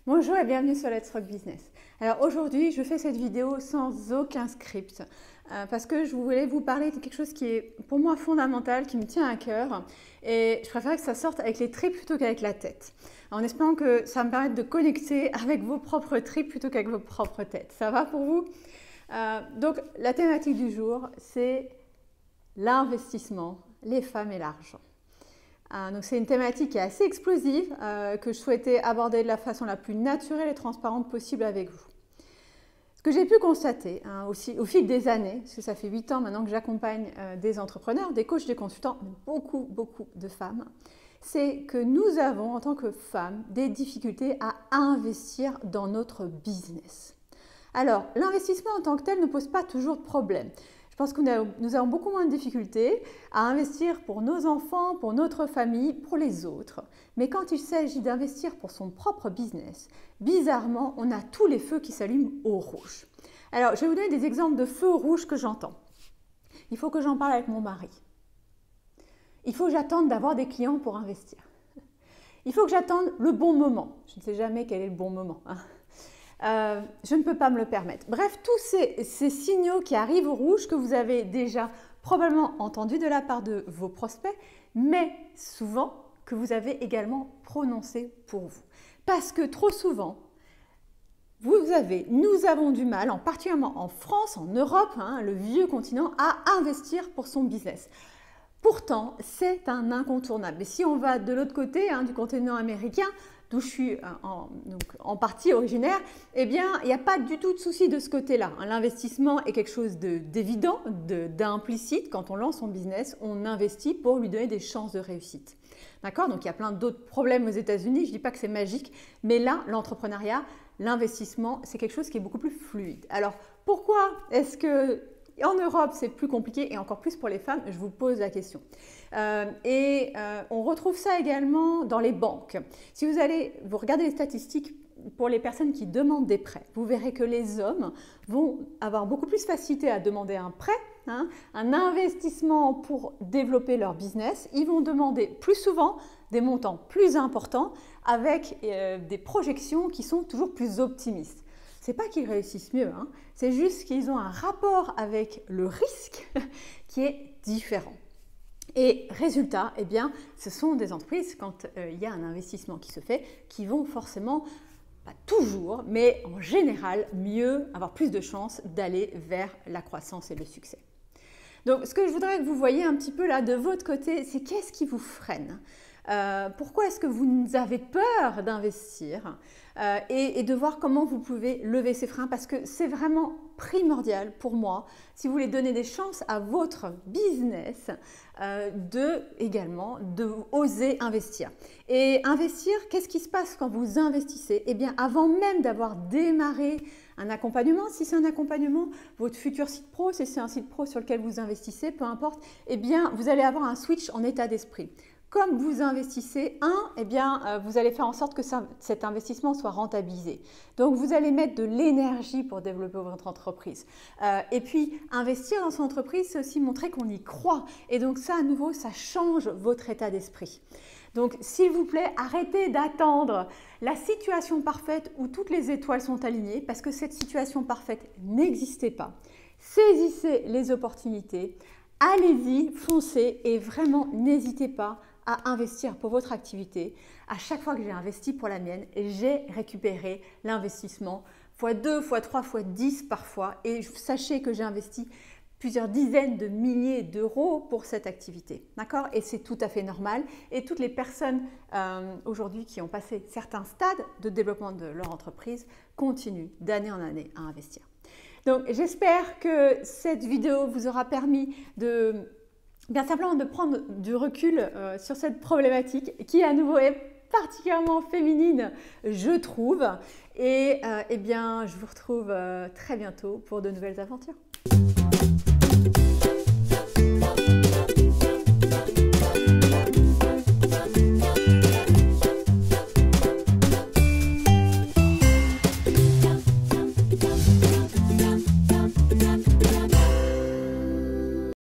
Bonjour et bienvenue sur Let's Rock Business. Alors aujourd'hui, je fais cette vidéo sans aucun script parce que je voulais vous parler de quelque chose qui est pour moi fondamental, qui me tient à cœur et je préfère que ça sorte avec les tripes plutôt qu'avec la tête. En espérant que ça me permette de connecter avec vos propres tripes plutôt qu'avec vos propres têtes. Ça va pour vous? Donc la thématique du jour, c'est l'investissement, les femmes et l'argent. Donc c'est une thématique qui est assez explosive, que je souhaitais aborder de la façon la plus naturelle et transparente possible avec vous. Ce que j'ai pu constater aussi, au fil des années, parce que ça fait 8 ans maintenant que j'accompagne des entrepreneurs, des coachs, des consultants, beaucoup de femmes, c'est que nous avons en tant que femmes des difficultés à investir dans notre business. Alors l'investissement en tant que tel ne pose pas toujours de problème. Je pense que nous avons beaucoup moins de difficultés à investir pour nos enfants, pour notre famille, pour les autres. Mais quand il s'agit d'investir pour son propre business, bizarrement, on a tous les feux qui s'allument au rouge. Alors, je vais vous donner des exemples de feux rouges que j'entends. Il faut que j'en parle avec mon mari. Il faut que j'attende d'avoir des clients pour investir. Il faut que j'attende le bon moment. Je ne sais jamais quel est le bon moment. Je ne peux pas me le permettre. Bref, tous ces signaux qui arrivent au rouge que vous avez déjà probablement entendus de la part de vos prospects, mais souvent que vous avez également prononcés pour vous. Parce que trop souvent, nous avons du mal, particulièrement en France, en Europe, le vieux continent, à investir pour son business. Pourtant, c'est un incontournable. Et si on va de l'autre côté, du continent américain, d'où je suis en partie originaire, eh bien, il n'y a pas du tout de souci de ce côté-là. L'investissement est quelque chose d'évident, d'implicite. Quand on lance son business, on investit pour lui donner des chances de réussite. D'accord? Donc, il y a plein d'autres problèmes aux États-Unis. Je ne dis pas que c'est magique, mais là, l'entrepreneuriat, l'investissement, c'est quelque chose qui est beaucoup plus fluide. Alors, pourquoi est-ce que en Europe, c'est plus compliqué et encore plus pour les femmes? Je vous pose la question. On retrouve ça également dans les banques. Si vous regardez les statistiques pour les personnes qui demandent des prêts, vous verrez que les hommes vont avoir beaucoup plus facilité à demander un prêt, un investissement pour développer leur business. Ils vont demander plus souvent des montants plus importants avec des projections qui sont toujours plus optimistes. Ce n'est pas qu'ils réussissent mieux, c'est juste qu'ils ont un rapport avec le risque qui est différent. Et résultat, eh bien, ce sont des entreprises, quand il y a un investissement qui se fait, qui vont forcément, pas toujours, mais en général, avoir plus de chances d'aller vers la croissance et le succès. Donc, ce que je voudrais que vous voyez un petit peu là de votre côté, c'est qu'est-ce qui vous freine ? Pourquoi est-ce que vous avez peur d'investir et de voir comment vous pouvez lever ces freins, parce que c'est vraiment primordial pour moi, si vous voulez donner des chances à votre business, également de oser investir. Et investir, qu'est-ce qui se passe quand vous investissez? Eh bien, avant même d'avoir démarré un accompagnement, si c'est un accompagnement, votre futur site pro, si c'est un site pro sur lequel vous investissez, peu importe, eh bien, vous allez avoir un switch en état d'esprit. Comme vous investissez eh bien, vous allez faire en sorte que cet investissement soit rentabilisé. Donc, vous allez mettre de l'énergie pour développer votre entreprise. Et puis, investir dans son entreprise, c'est aussi montrer qu'on y croit. Et donc, ça, à nouveau, ça change votre état d'esprit. Donc, s'il vous plaît, arrêtez d'attendre la situation parfaite où toutes les étoiles sont alignées, parce que cette situation parfaite n'existait pas. Saisissez les opportunités, allez-y, foncez et vraiment, n'hésitez pas à investir pour votre activité. À chaque fois que j'ai investi pour la mienne, j'ai récupéré l'investissement x2, x3, x10 parfois. Et sachez que j'ai investi plusieurs dizaines de milliers d'euros pour cette activité. D'accord? Et c'est tout à fait normal. Et toutes les personnes aujourd'hui qui ont passé certains stades de développement de leur entreprise continuent d'année en année à investir. Donc, j'espère que cette vidéo vous aura permis bien simplement de prendre du recul sur cette problématique qui, à nouveau, est particulièrement féminine, je trouve. Et eh bien, je vous retrouve très bientôt pour de nouvelles aventures.